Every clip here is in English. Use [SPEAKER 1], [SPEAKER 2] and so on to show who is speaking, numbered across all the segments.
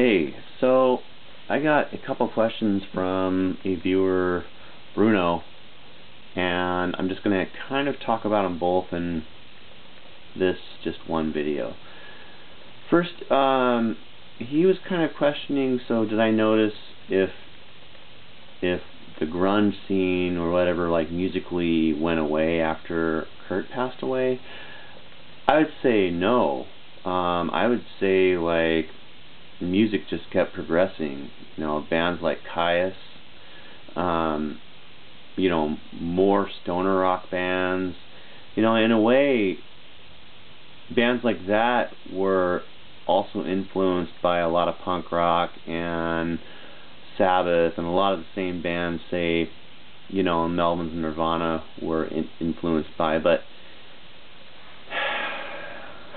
[SPEAKER 1] Hey, so I got a couple questions from a viewer, Bruno, and I'm just going to kind of talk about them both in this just one video. First, he was kind of questioning, so did I notice if the grunge scene or whatever, like, musically went away after Kurt passed away? I would say no. I would say, like, music just kept progressing. You know, bands like Kyuss, you know, more stoner rock bands. You know, in a way, bands like that were also influenced by a lot of punk rock and Sabbath, and a lot of the same bands, say, you know, Melvins and Nirvana were influenced by. But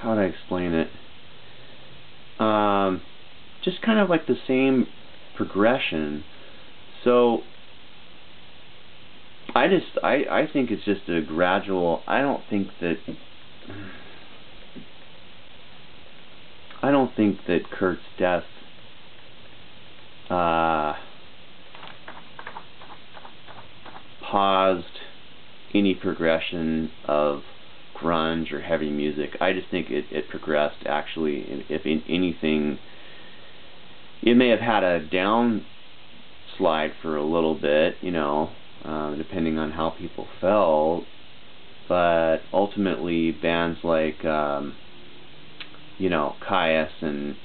[SPEAKER 1] how do I explain it? Just kind of like the same progression. So I think it's just a gradual. I don't think that Kurt's death paused any progression of grunge or heavy music. I just think it progressed, actually. If in anything, it may have had a downslide for a little bit, you know, depending on how people felt, but ultimately bands like you know, Kyuss and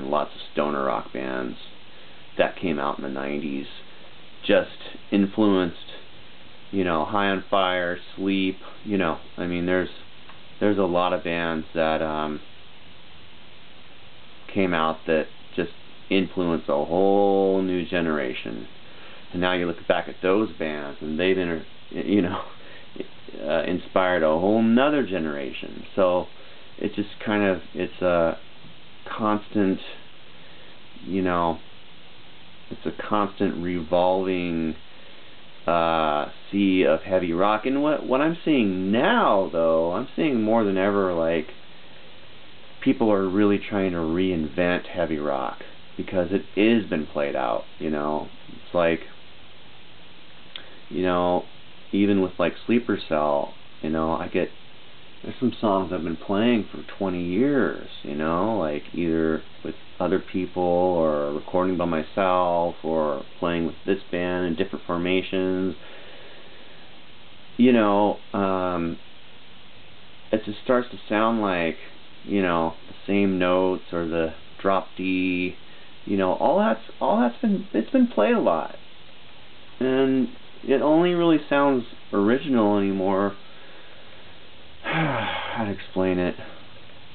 [SPEAKER 1] lots of stoner rock bands that came out in the 90s just influenced, you know, High on Fire, Sleep, you know, I mean, there's a lot of bands that came out that just influenced a whole new generation. And now you look back at those bands, and they've you know, inspired a whole nother generation. So it just kind of, it's a constant, you know, it's a constant revolving sea of heavy rock. And what I'm seeing now, though, I'm seeing more than ever, like, people are really trying to reinvent heavy rock, because it is been played out, you know. It's like, you know, even with, like, Sleeper Cell, you know, there's some songs I've been playing for 20 years, you know, like either with other people or recording by myself or playing with this band in different formations. You know, it just starts to sound like, you know, the same notes or the drop D, you know, it's been played a lot. And it only really sounds original anymore. How to explain it?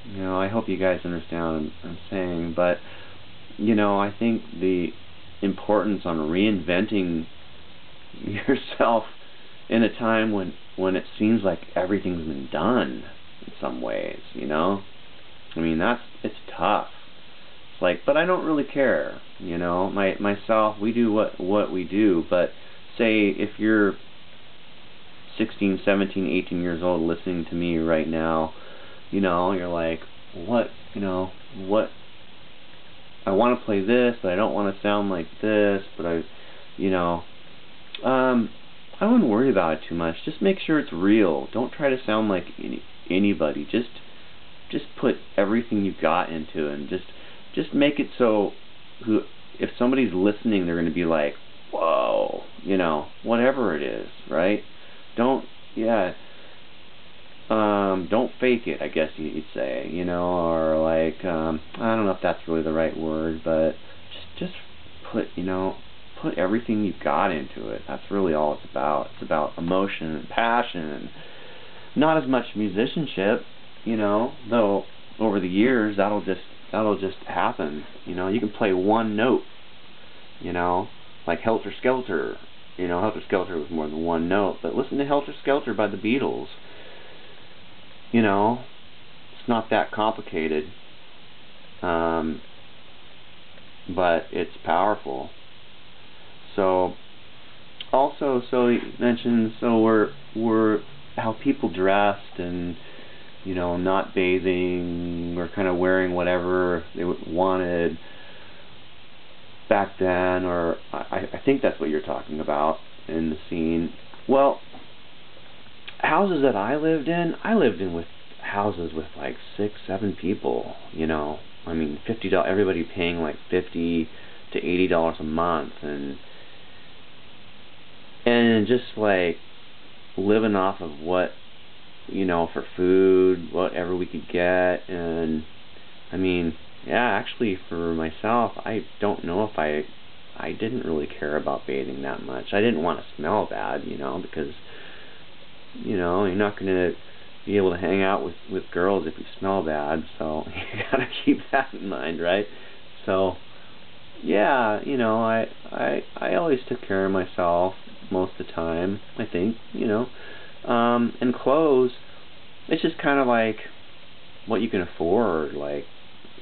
[SPEAKER 1] You know, I hope you guys understand what I'm saying, but, you know, I think the importance on reinventing yourself in a time when it seems like everything's been done in some ways, you know? I mean, it's tough. It's like, but I don't really care, you know? Myself, we do what we do, but say if you're 16, 17, 18 years old listening to me right now, you know, you're like, what, you know, what, I want to play this, but I don't want to sound like this, but you know, I wouldn't worry about it too much. Just make sure it's real. Don't try to sound like anybody. Just put everything you've got into it, and just make it so if somebody's listening, they're going to be like, whoa, you know, whatever it is, right? Don't fake it, I guess you'd say, you know, or like, I don't know if that's really the right word, but just put everything you've got into it. That's really all it's about. It's about emotion and passion, and not as much musicianship, you know, though over the years that'll just happen. You know, you can play one note, you know, like Helter Skelter. You know, Helter Skelter was more than one note, but listen to Helter Skelter by the Beatles. You know, it's not that complicated, but it's powerful. So, also, so he mentioned, so we're how people dressed, and, you know, not bathing or kind of wearing whatever they wanted. back then, or I think that's what you're talking about in the scene. Well, houses that I lived in with houses with like 6, 7 people, you know. I mean, $50, everybody paying like $50 to $80 a month, and just like living off of what, you know, for food, whatever we could get. And I mean, yeah, actually for myself, I don't know if I didn't really care about bathing that much. I didn't want to smell bad, you know, because, you know, you're not going to be able to hang out with girls if you smell bad, so you got to keep that in mind, right? So yeah, you know, I always took care of myself most of the time, I think, you know. And clothes, it's just kind of like what you can afford, like,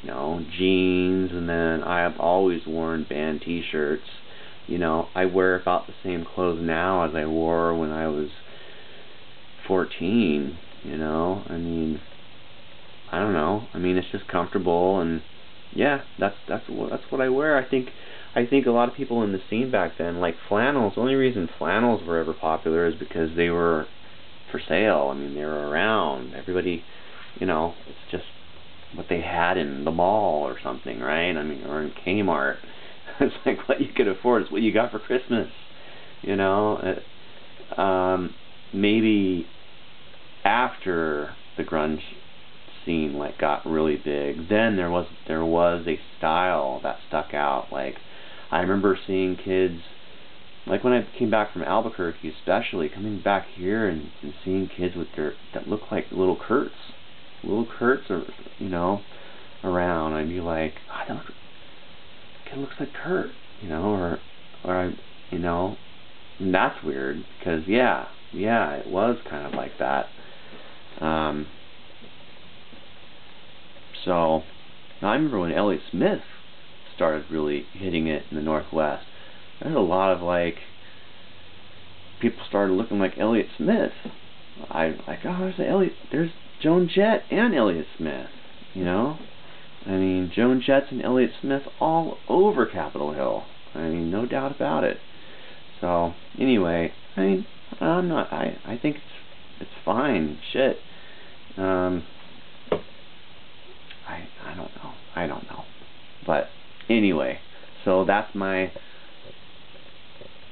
[SPEAKER 1] you know, jeans, and then I have always worn band t-shirts. You know, I wear about the same clothes now as I wore when I was 14, you know. I mean, I don't know. I mean, it's just comfortable, and yeah, that's what I wear. I think a lot of people in the scene back then, like flannels. The only reason flannels were ever popular is because they were for sale. I mean, they were around. Everybody, you know, it's just what they had in the mall or something, right? I mean, or in Kmart. It's like what you could afford. It's what you got for Christmas, you know. Maybe after the grunge scene like got really big, then there was a style that stuck out. Like, I remember seeing kids, like when I came back from Albuquerque, especially coming back here and seeing kids with that look like little Kurt's, or, you know, around. I'd be like, oh, that kid looks like Kurt, you know, or I, you know, and that's weird because yeah, it was kind of like that. So now I remember when Elliott Smith started really hitting it in the Northwest. There's a lot of like people started looking like Elliott Smith. I like, oh, there's Joan Jett and Elliott Smith, you know. I mean, Joan Jett's and Elliott Smith all over Capitol Hill. I mean, no doubt about it. So anyway, I mean, I think it's fine. Shit. I don't know. But anyway, so that's my,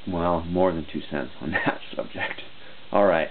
[SPEAKER 1] well, more than 2 cents on that subject. All right.